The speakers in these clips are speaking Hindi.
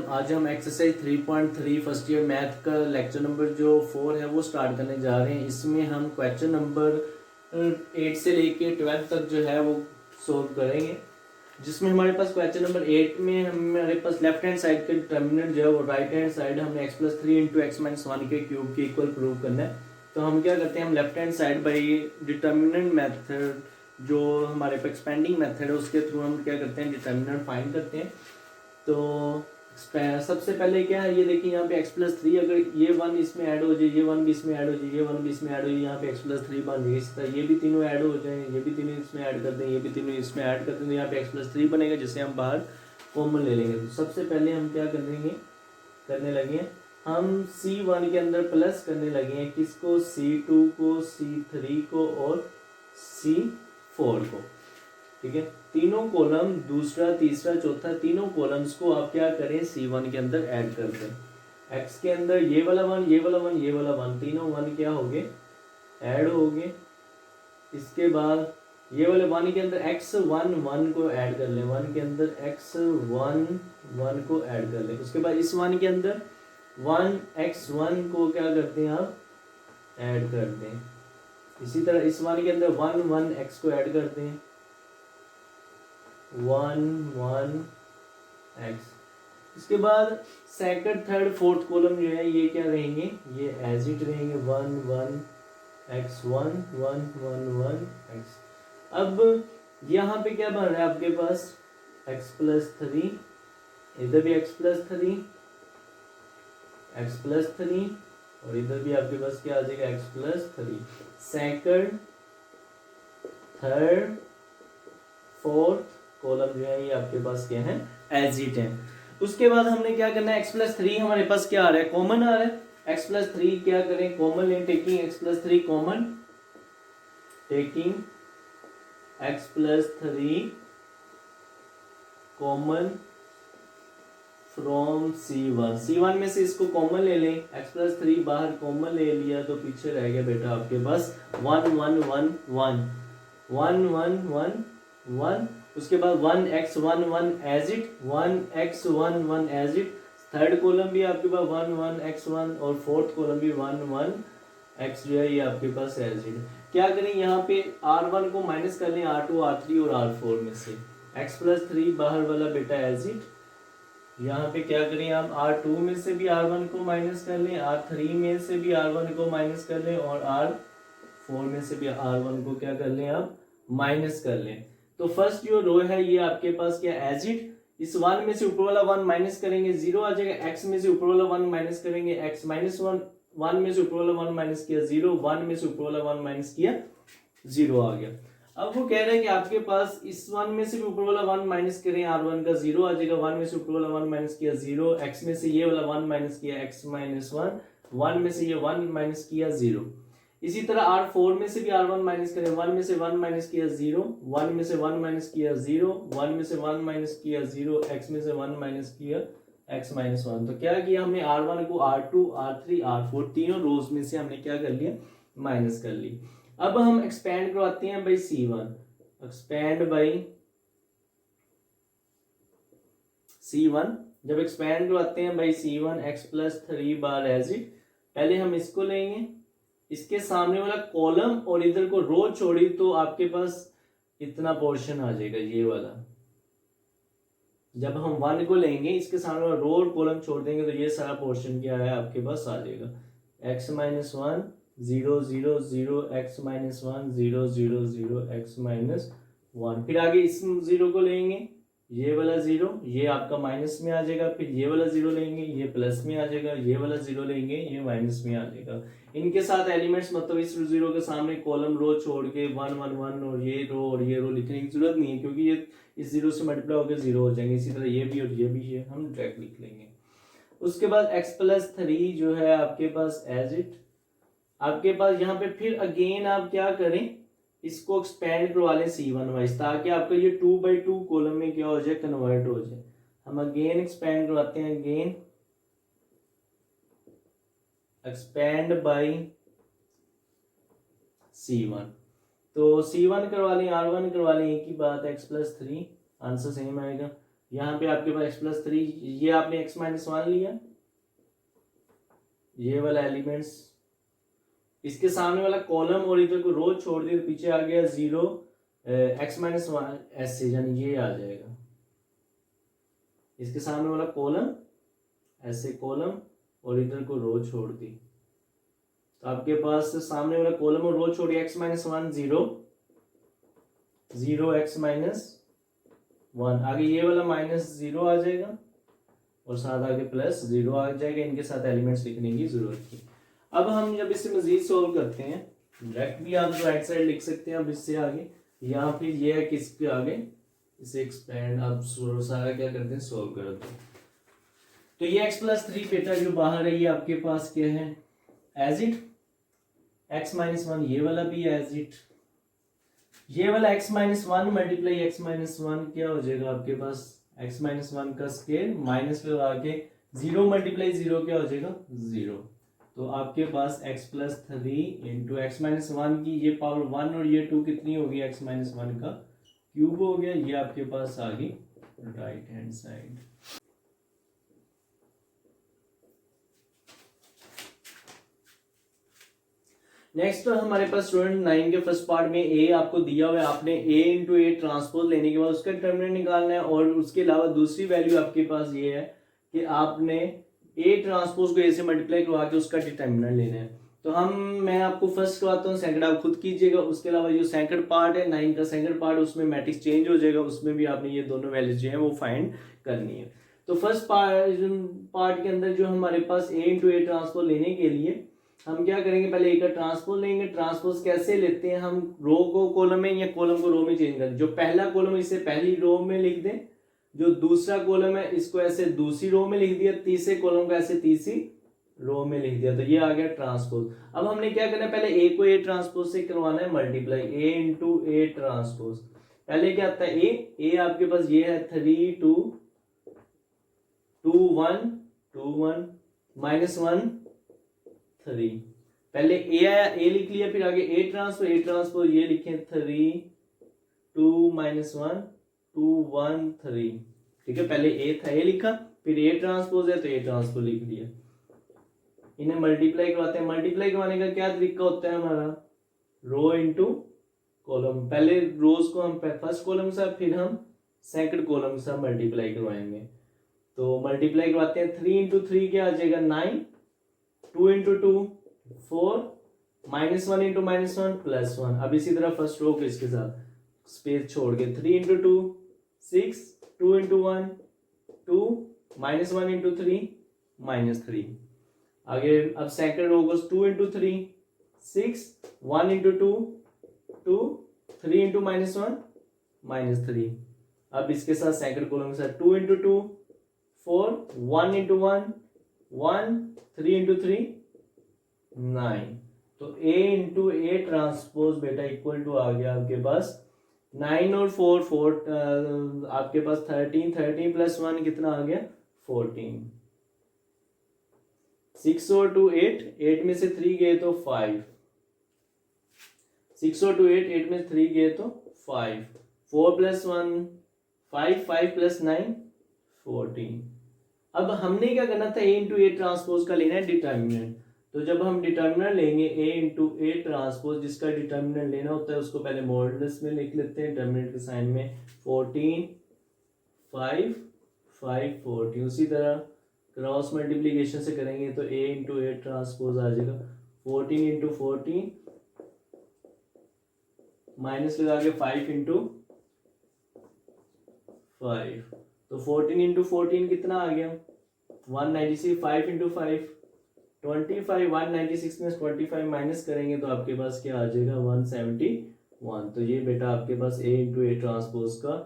आज हम एक्सरसाइज 3.3 फर्स्ट ईयर मैथ का लेक्चर नंबर जो 4 है वो स्टार्ट करने जा रहे हैं। इसमें हम क्वेश्चन नंबर 8 से लेके 12 तक जो है वो सोल्व करेंगे। जिसमें हमारे पास क्वेश्चन नंबर 8 में हमारे पास लेफ्ट हैंड साइड के डिटर्मिनेंट जो है वो राइट हैंड साइड हमने x+3 into x minus one के क्यूब के इक्वल प्रूव करना है। तो हम क्या करते हैं, हम left hand side by determinant method जो हमारे पास एक्सपेंडिंग मेथड है उसके थ्रू हम क्या करते हैं, डिटर्मिनेंट फाइंड करते हैं। तो सबसे पहले क्या है, ये देखिए यहाँ पे x+3 अगर ये वन इसमें ऐड हो जाए, ये वन भी इसमें ऐड हो जाए, ये वन भी इसमें ऐड हो जाए, यहाँ पे x+3 बन जाए। इस तरह ये भी तीनों ऐड हो जाए, ये भी तीनों इसमें ऐड कर दें, ये भी तीनों इसमें ऐड कर दें, तो यहाँ पे x+3 बनेगा जिसे हम बाहर कॉमन ले लेंगे। तो सबसे पहले हम क्या करने लगे, हम C1 के अंदर प्लस करने लगे हैं किसको, C2 को, C3 को और C4 को। ठीक है, तीनों कॉलम दूसरा तीसरा चौथा तीनों कॉलम्स को आप क्या करें, C1 के अंदर ऐड कर दें। x के अंदर ये वाला वन, ये वाला वन, ये वाला वन, तीनों वन क्या हो गए, ऐड हो गए। इसके बाद ये वाले वन के अंदर x1 1 को ऐड कर लें, वन के अंदर x1 1 को ऐड कर लें। उसके बाद इस वन के अंदर 1x1 को क्या करते हैं, आप ऐड कर दें। इसी तरह इस वन के अंदर 1 1x को ऐड कर दें, 1 1 x। इसके बाद सेकंड थर्ड फोर्थ कॉलम जो है ये क्या रहेंगे, ये एज इट रहेंगे, 1 1 x 1 1 1 1 x। अब यहाँ पे क्या बन रहा है आपके पास, x+3, इधर भी x+3 x+3 और इधर भी आपके पास क्या आ जाएगा, x+3। Second third fourth column जो है ये आपके पास क्या है, एज इट है। उसके बाद हमने क्या करना है, x+3 हमारे पास क्या आ रहा है, कॉमन आ रहा है। x+3 क्या करें, कॉमन लें, taking x+3 common, taking x+3 common from C1 में से इसको कॉमन ले लें, x+3 बाहर कॉमन ले लिया तो पीछे रह गया बेटा आपके पास 1 1 1 1 1 1 1 1। उसके बाद 1x1 1 as it, 1x1 1 as it. Third column भी आपके पास 1 1x1 और फोर्थ कॉलम भी 1 1 x जो है ये आपके पास एज इट। क्या करें, यहाँ पे R1 को माइनस कर लें R2 R3 और R4 में से, x+3 बाहर वाला बेटा एज इट। यहाँ पे क्या करें, आप R2 में से भी R1 को माइनस कर लें, R3 में से भी R1 को माइनस कर लें और R4 में से भी R1 को क्या कर लें, आप माइनस कर लें। तो फर्स्ट जो रो है ये आपके पास क्या एज इट, इस वन में से ऊपर वाला वन माइनस करेंगे 0 आ जाएगा, x में से ऊपर वाला वन माइनस करेंगे x माइनस 1, 1 में से ऊपर वाला वन माइनस किया 0, 1 में से ऊपर वाला वन माइनस किया 0 आ गया। अब वो कह रहे हैं कि आपके पास इस वन में से भी ऊपर वाला वन माइनस करें, R1 का 0 आ जाएगा, 1 में से ऊपर वाला वन माइनस किया 0, x में से ये वाला वन माइनस किया x माइनस 1, 1 में से ये 1 माइनस किया 0। इसी तरह R4 में से भी R1 माइनस करें, 1 में से 1 माइनस किया 0, 1 में से 1 माइनस किया 0, 1 में से 1 माइनस किया 0, x में से 1 माइनस किया x माइनस 1। तो क्या किया हमने, R1 को R2 R3 R4 तीनों रोज में से हमने क्या कर लिया, माइनस कर ली। अब हम एक्सपेंड करवाते हैं by C1, expand by C1। जब एक्सपेंड करवाते हैं by C1 x+3 bar as it, पहले हम इसको लेंगे, इसके सामने वाला कॉलम और इधर को रो छोड़ी तो आपके पास इतना पोर्शन आ जाएगा, ये वाला। जब हम 1 को लेंगे, इसके सामने वाला रो और कॉलम छोड़ देंगे तो ये सारा पोर्शन क्या है आपके पास आ जाएगा, x minus 1 0 0 0 x minus 1 0 0 0 x minus 1। फिर आगे इस 0 को लेंगे, ये वाला 0 ये आपका माइनस में आ जाएगा, फिर ये वाला 0 लेंगे ये प्लस में आ जाएगा, ये वाला 0 लेंगे ये माइनस में आ जाएगा। इनके साथ एलिमेंट्स मतलब इस 0 के सामने कॉलम रो छोड़ के 1 1 1 और ये रो लिखने की जरूरत नहीं है, क्योंकि ये इस 0 से मल्टीप्लाई होकर 0 हो जाएंगे। इसी तरह ये भी और ये भी है, हम डायरेक्ट लिख लेंगे। उसके बाद x+3 जो है आपके पास एज इट, आपके पास यहाँ पे फिर अगेन आप क्या करें, इसको एक्सपेंड करवा लें C1 वाइज, ताकि आपका ये 2/2 कॉलम में क्या हो जाए, कन्वर्ट हो जाए। हम अगेन एक्सपेंड करवाते हैं, अगेन एक्सपेंड बाई C1। तो C1 करवा लें, R1 करवा लें, एक ही बात है, x+3 आंसर सेम आएगा। यहाँ पे आपके पास x+3, ये आपने x-1 लिया, ये वाला एलिमेंट्स, इसके सामने वाला कॉलम और इधर को रो छोड़ दिया, पीछे आ गया 0 x-1 ऐसे, यानी ये आ जाएगा। इसके सामने वाला कॉलम ऐसे कॉलम और इधर को रो छोड़ दी, तो आपके पास सामने वाला कॉलम और रो छोड़ x-1 0 x-1, आगे ये वाला -0 आ जाएगा और साथ आगे +0 आ जाएगा। इनके साथ एलिमेंट्स लिखने की जरूरत थी। अब हम जब इसे मजीद सोल्व करते हैं, डायरेक्ट भी आप राइट साइड लिख सकते हैं अब इससे आगे, या फिर ये है कि इसके आगे इसे एक्सपेंड, आप सारा क्या करते हैं, सोल्व करते हैं। तो ये x+3 बेटा जो बाहर है, ये आपके पास क्या है, एज इट, x-1 ये वाला भी एज इट, ये वाला x-1 मल्टीप्लाई x-1 क्या हो जाएगा आपके पास, x-1 का स्केयर माइनस लगा के 0 मल्टीप्लाई 0 क्या हो जाएगा, 0। तो आपके पास x+3 इंटू x-1 की ये पावर 1 और ये 2 कितनी होगी, x-1 का क्यूब हो गया। ये आपके पास आ गई राइट हैंड साइड। नेक्स्ट हमारे पास स्टूडेंट 9 के फर्स्ट पार्ट में ए आपको दिया हुआ है, आपने a इंटू ए ट्रांसपोज लेने के बाद उसका डिटरमिनेंट निकालना है, और उसके अलावा दूसरी वैल्यू आपके पास ये है कि आपने ए ट्रांसपोज को ए से मल्टीप्लाई करवा के उसका डिटरमिनेंट लेना है। तो मैं आपको फर्स्ट करवाता हूँ, सेकंड आप खुद कीजिएगा। उसके अलावा जो सेकंड पार्ट है 9 का सेकंड पार्ट, उसमें मैट्रिक्स चेंज हो जाएगा, उसमें भी आपने ये दोनों वैल्यूज जो है वो फाइंड करनी है। तो फर्स्ट पार्ट के अंदर जो हमारे पास ए इंटू ए ट्रांसपोज लेने के लिए हम क्या करेंगे, पहले ए का ट्रांसपोज लेंगे। ट्रांसपोज कैसे लेते हैं, हम रो को कॉलम में या कॉलम को रो में चेंज करें। जो पहला कॉलम इसे पहली रो में लिख दें, जो दूसरा कॉलम है इसको ऐसे दूसरी रो में लिख दिया, तीसरे कॉलम को ऐसे तीसरी रो में लिख दिया, तो ये आ गया ट्रांसपोज। अब हमने क्या करना है, पहले ए को ए ट्रांसपोज से करवाना है multiply, A into A transpose. पहले क्या आता है, ए आपके पास ये है 3 2 2 1 2 1 -1 3। पहले ए आया, ए लिख लिया, फिर आगे ए ट्रांसपोज ये लिखे 3 2 -1 2 1 3। ठीक है, पहले ए था, ए लिखा, फिर ए ट्रांसपोज है तो ए ट्रांसपोज लिख दिया। इन्हें मल्टीप्लाई करवाते हैं। मल्टीप्लाई करवाने का क्या तरीका होता है हमारा, रो इंटू कॉलम। पहले रोज को हम फर्स्ट कॉलम से, फिर हम सेकंड कॉलम से मल्टीप्लाई करवाएंगे। तो मल्टीप्लाई करवाते हैं, 3 इंटू 3 क्या आ जाएगा 9, 2 इंटू 2 4, -1 इंटू -1 +1। अब इसी तरह फर्स्ट रो को इसके साथ स्पेस छोड़ के 3 इंटू 2 6, 2 इंटू 1 2, -1 इंटू 3 -3। आगे अब सेकंड रो को 2 इंटू 3 6, 1 इंटू 2 2, 3 इंटू -1 -3। अब इसके साथ सेकंड कॉलम के साथ 2 इंटू 2 4, 1 इंटू 1 1, 3 इंटू 3 9। तो ए इंटू ए ट्रांसपोज बेटा इक्वल टू आ गया आपके पास 9 और 4 आपके पास 13, 13 + 1 कितना आ गया 14। 6 और 2 8, 8 में से 3 गए तो 5। 6 और 2 8, 8 में से 3 गए तो 5। 4 + 1 5, 5 + 9 14। अब हमने क्या करना था, ए इंटू ए ट्रांसपोज का लेना है डिटर्मिनेंट। तो जब हम डिटर्मिनेंट लेंगे ए इंटू ए ट्रांसपोज, जिसका डिटर्मिनेंट लेना होता है उसको पहले मॉडुलस में लिख लेते हैं, डिटर्मिनेंट के साइन में 14 5 5 14। उसी तरह क्रॉस मल्टीप्लीकेशन से करेंगे तो ए इंटू ए ट्रांसपोज आ जाएगा 14 इंटू 14 माइनस लगा के 5 इंटू 5। तो 14 इंटू 14 कितना आ गया 196। 5 इंटू 5 25। 196 में 25 माइनस करेंगे तो आपके पास क्या आ जाएगा 171। तो ये बेटा आपके पास ए इंटू ए ट्रांसपोज का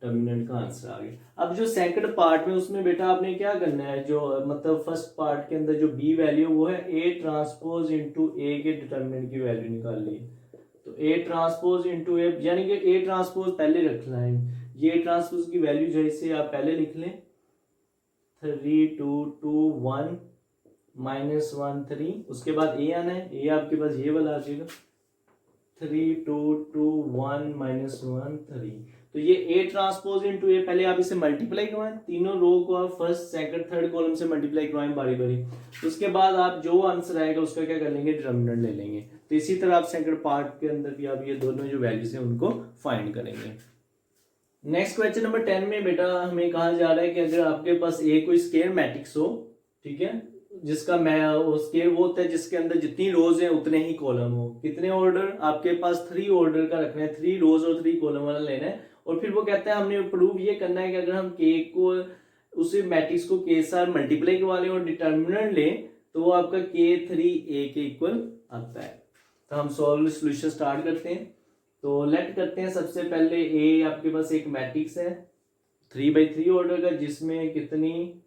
डिटर्मिनेंट का आंसर आ गया। अब जो सेकंड पार्ट में उसमें बेटा आपने क्या करना है, जो मतलब फर्स्ट पार्ट के अंदर जो बी वैल्यू वो है ए ट्रांसपोज इंटू ए के डिटर्मिनेंट की वैल्यू निकाल ली। तो ए ट्रांसपोज इंटू ए, यानी कि ए ट्रांसपोज पहले रखना है, ये ट्रांसपोज की वैल्यू जैसे आप पहले लिख लें 3 2 2 1 -1 3। उसके बाद ए आना है, ए आपके पास ये वाला आ जाएगा 3 2 2 1 -1 3। तो ये ए ट्रांसपोज इनटू ए, पहले आप इसे मल्टीप्लाई करवाएं, तीनों रो को आप फर्स्ट सेकंड थर्ड कॉलम से मल्टीप्लाई करवाएं बारी बारी, उसके बाद आप जो आंसर आएगा उसका क्या कर लेंगे, डिटरमिनेंट ले लेंगे। तो इसी तरह आप सेकंड पार्ट के अंदर भी आप ये दोनों जो वैल्यूज हैं उनको फाइंड करेंगे। नेक्स्ट क्वेश्चन नंबर 10 में बेटा हमें कहा जा रहा है कि अगर आपके पास ए कोई स्क्वायर मैट्रिक्स हो, ठीक है, जिसका स्क्वायर वो होता है जिसके अंदर जितनी रोज हैं उतने ही कॉलम हो। कितने ऑर्डर आपके पास, 3 ऑर्डर का रखना है, 3 रोज और 3 कॉलम वाला लेना है। और फिर वो कहता है हमने प्रूव ये करना है कि अगर हम के को उसी मैट्रिक्स को के साथ मल्टीप्लाई करवा लें और डिटर्मिनेंट लें तो वो आपका K3A के इक्वल आता है। तो हम सॉल्यूशन स्टार्ट करते हैं। तो लेट करते हैं सबसे पहले ए आपके पास एक मैट्रिक्स है 3x3 ऑर्डर का, जिसमें कितनी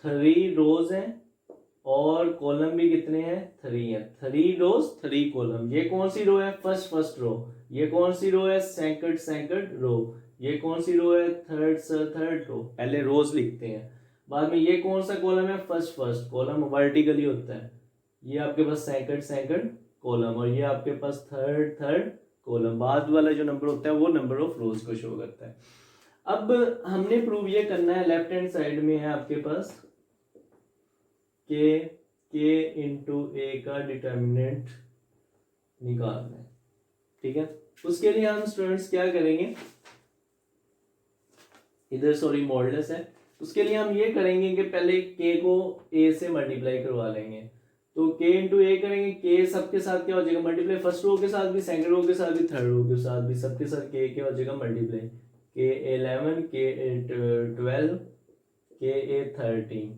3 रोज हैं और कॉलम भी कितने हैं, 3 है। 3 रोज 3 कॉलम। ये कौन सी रो है, फर्स्ट रो। ये कौन सी रो है, सेकंड रो। ये कौन सी रो है, थर्ड रो। पहले रोज लिखते हैं, बाद में ये कौन सा कॉलम है, फर्स्ट कॉलम वर्टिकली होता है। ये आपके पास सेकंड कॉलम और ये आपके पास थर्ड कॉलम। बाद वाला जो नंबर होता है वो नंबर ऑफ रोज को शो करता है। अब हमने प्रूव ये करना है, लेफ्ट हैंड साइड में है आपके पास के इंटू ए का डिटर्मिनेंट निकालना है, ठीक है। उसके लिए हम स्टूडेंट्स क्या करेंगे, इधर सॉरी मॉडुलस है, उसके लिए हम ये करेंगे कि पहले के को ए से मल्टीप्लाई करवा लेंगे। तो k इंटू ए करेंगे, k सबके साथ क्या हो जाएगा मल्टीप्लाई, फर्स्ट रो के साथ भी, सेकंड रो के साथ भी, थर्ड रो के साथ भी, सबके साथ k क्या हो जाएगा मल्टीप्लाई। K11 K12 K13,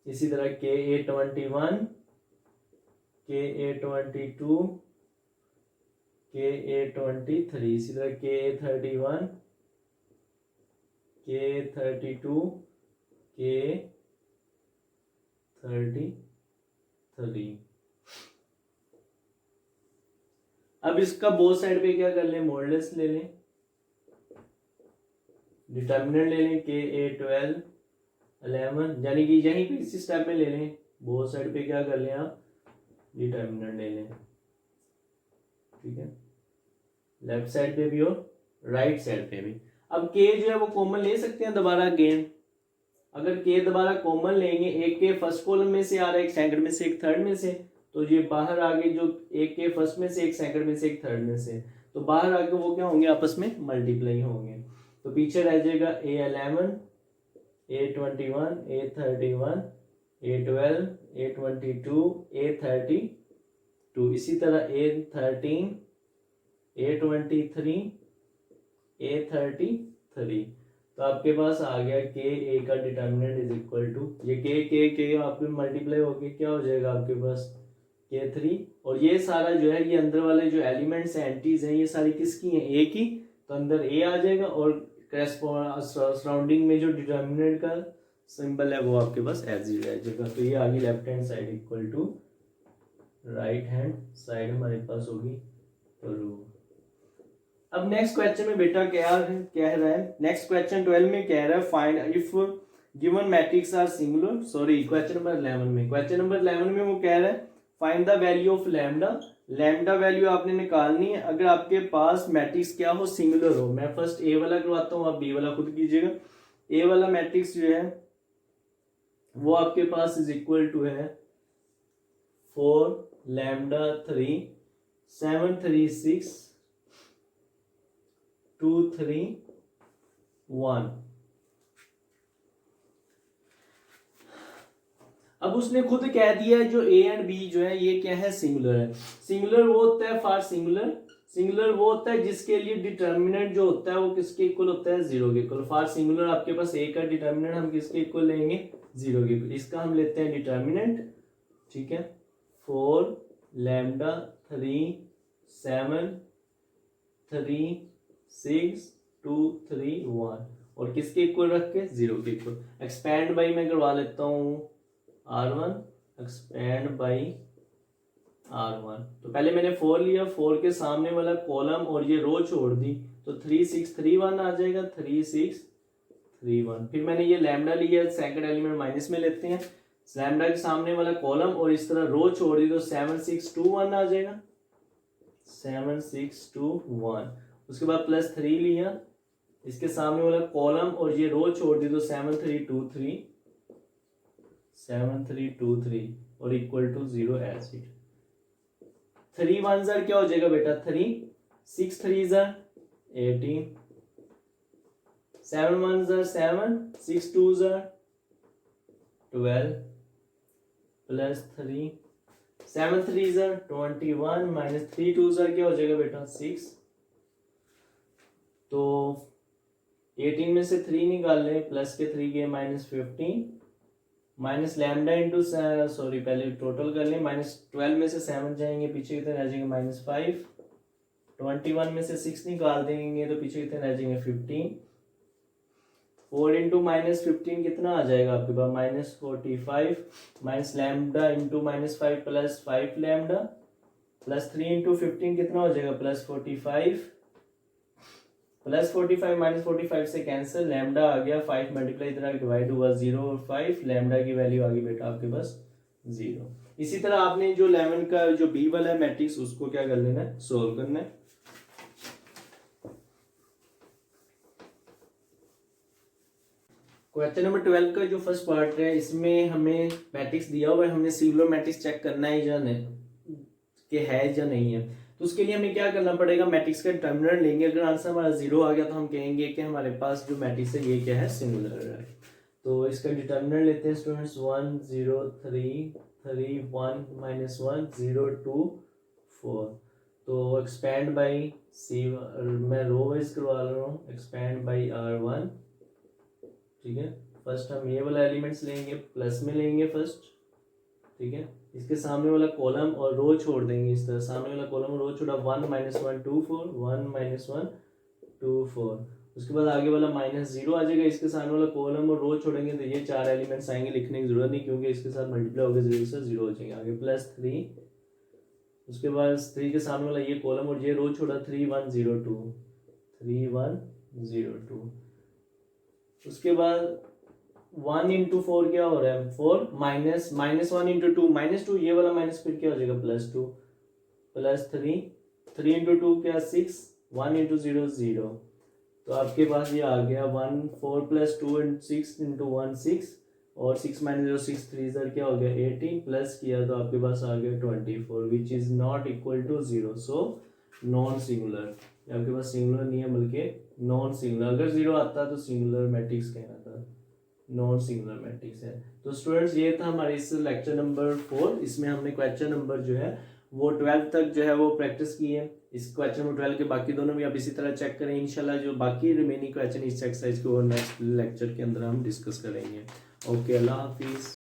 इसी तरह K21 K22 K23, इसी तरह K31 K32 K33। अब इसका बोथ साइड पे क्या कर लें, मॉडुलस ले लें, डिटर्मिनेंट ले लें K12 11, यानी कि यहीं पे इसी स्टेप में ले लें, बोथ साइड पे क्या कर लें आप, डिटर्मिनेंट ले लें, ठीक है, लेफ्ट साइड पे भी और राइट साइड पे भी। अब K जो है वो कॉमन ले सकते हैं दोबारा अगेन। अगर K दोबारा कॉमन लेंगे, एक के फर्स्ट कॉलम में से आ रहा है, एक सेकंड में से, एक थर्ड में से, तो ये बाहर आगे जो एक के फर्स्ट में से, एक सेकंड में से, एक थर्ड में से, तो बाहर आके वो क्या होंगे, आपस में मल्टीप्लाई होंगे। तो पीछे रह जाएगा A11 A21 A31 A12 A22 A32, इसी तरह A13 A23 A33। तो आपके पास आ गया के ए का डिटर्मिनेंट इज इक्वल टू, ये के आपके मल्टीप्लाई होके क्या हो जाएगा आपके पास K3, और ये सारा जो है ये अंदर वाले जो एलिमेंट्स हैं, एंटीज हैं, ये सारी किसकी हैं, ए की, तो अंदर ए आ जाएगा और सराउंडिंग में जो डिटर्मिनेंट का सिंबल है वो आपके पास एज इट रह जाएगा। तो ये आगे left hand side equal to right hand side हमारे पास होगी रो। अब नेक्स्ट क्वेश्चन में बेटा क्या कह रहा है, नेक्स्ट क्वेश्चन 12 में कह रहा है find if given matrix are singular, sorry question number 11 में, क्वेश्चन नंबर 11 में वो कह रहा है find the value of lambda. Lambda value आपने निकालनी है अगर आपके पास मैट्रिक्स क्या हो, सिंगुलर हो। मैं फर्स्ट ए वाला करवाता हूँ, आप बी वाला खुद कीजिएगा। ए वाला मैट्रिक्स जो है वो आपके पास इज इक्वल टू है 4 लैम्डा 3 7 3 6 2 3 1। अब उसने खुद कह दिया है जो ए एंड बी जो है ये क्या है, सिंगुलर है। सिंगुलर वो होता है फॉर सिंगुलर, सिंगुलर वो होता है जिसके लिए डिटर्मिनेंट जो होता है वो किसके इक्वल होता है, 0 के इक्वल। फॉर सिंगुलर आपके पास ए का डिटर्मिनेंट हम किसके इक्वल लेंगे, 0 के इक्वल। इसका हम लेते हैं डिटर्मिनेंट, ठीक है, 4 लैम्डा 3 7 3 6 2 3 1, और किसके इक्वल रख के, 0 के इक्वल। एक्सपैंड बाई मैं करवा लेता हूँ R1, एक्सपैंड बाई R1। तो पहले मैंने 4 लिया, 4 के सामने वाला कॉलम और ये रो छोड़ दी, तो 3 6 3 1 आ जाएगा, 3 6 3 1। फिर मैंने ये लैम्डा लिया, सेकंड एलिमेंट माइनस में लेते हैं, लैम्डा के सामने वाला कॉलम और इस तरह रो छोड़ दी, तो 7 6 2 1 आ जाएगा, 7 6 2 1। उसके बाद +3 लिया, इसके सामने वाला कॉलम और ये रो छोड़ दी, तो 7 3 2 3 7 3 2 3 और इक्वल टू 0 एज इट। 3 1 ज़र क्या हो जाएगा बेटा 3, 6 3 ज़र 18, 7 1 ज़र 7, 6 2 ज़र 12 +3, 7 3 ज़र 21 -3 2 ज़र क्या हो जाएगा बेटा 6। तो 18 में से 3 निकाल लें, प्लस के 3 गए -15 माइनस लैम्डा इंटू सॉरी पहले टोटल कर लें, -12 में से 7 जाएंगे, पीछे कितने रह जाएंगे -5, 21 में से 6 निकाल देंगे तो पीछे कितने रह जाएंगे 15, 4 इंटू -15 कितना आ जाएगा आपके पास -45 minus lambda into -5 plus 5 lambda plus 3 into 15 कितना हो जाएगा +45 +45 -45 से कैंसिल, लैम्डा आ गया 5 मल्टीप्लाई इधर डिवाइड हुआ 0 और 5, लैम्डा की वैल्यू आ गई बेटा आपके पास 0। इसी तरह आपने जो 11 का जो बी वाला है मैट्रिक्स उसको क्या कर लेना है सोल्व करना है। क्वेश्चन नंबर 12 का जो फर्स्ट पार्ट है इसमें हमें मैट्रिक्स दिया हुआ है, हमने सिंगुलर मैट्रिक्स चेक करना है या नहीं कि है या नहीं है। तो उसके लिए हमें क्या करना पड़ेगा, मैट्रिक्स का डिटर्मिनेंट लेंगे, अगर आंसर हमारा 0 आ गया तो हम कहेंगे कि हमारे पास जो मैट्रिक्स है ये क्या है सिंगुलर है। तो इसका डिटर्मिनेंट लेते हैं स्टूडेंट्स 1 0 3 3 1 -1 0 2 4। तो एक्सपेंड बाई सी, मैं रो वाइज करवा रहा हूँ, एक्सपेंड बाई R1, ठीक है। फर्स्ट हम ये वाला एलिमेंट्स लेंगे, प्लस में लेंगे फर्स्ट, ठीक है। इसके सामने वाला कॉलम और रो छोड़ देंगे, इस तरह सामने वाला कॉलम और रो छोड़ा 1 -1 2 4 1 -1 2 4। उसके बाद आगे वाला -0 आ जाएगा, इसके सामने वाला कॉलम और रो छोड़ेंगे तो ये 4 एलिमेंट्स आएंगे, लिखने की जरूरत नहीं क्योंकि इसके साथ मल्टीप्लाई होकर 0 से 0 हो जाएंगे। आगे +3, उसके बाद 3 के सामने वाला ये कॉलम और ये रो छोड़ा 3 1 0 2 3 1 0 2। उसके बाद 1 इंटू 4 क्या हो रहा है 4 -1 इंटू 2 -2, ये वाला माइनस फिर क्या हो जाएगा +2 +3 3 इंटू 2 क्या 6 1 इंटू 0 0। तो आपके पास ये आ गया 1 4 + 2 6 इंटू 1 6 और 6 -0 6 3 ज़र क्या हो गया 18 प्लस किया तो आपके पास आ गया 24 which is not equal to 0। So non singular, आपके पास सिंगुलर नहीं है बल्कि नॉन सिंगुलर। अगर 0 आता तो सिंगुलर मैट्रिक्स कहना था, नॉन सिंगुलर मैट्रिक्स है। तो स्टूडेंट्स ये था हमारे इस लेक्चर नंबर 4, इसमें हमने क्वेश्चन नंबर जो है वो 12 तक जो है वो प्रैक्टिस की है। इस क्वेश्चन नंबर 12 के बाकी दोनों भी आप इसी तरह चेक करें, इंशाल्लाह जो बाकी रिमेनिंग क्वेश्चन इस एक्सरसाइज को नेक्स्ट लेक्चर के अंदर हम डिस्कस करेंगे। ओके, अल्लाह हाफिज़।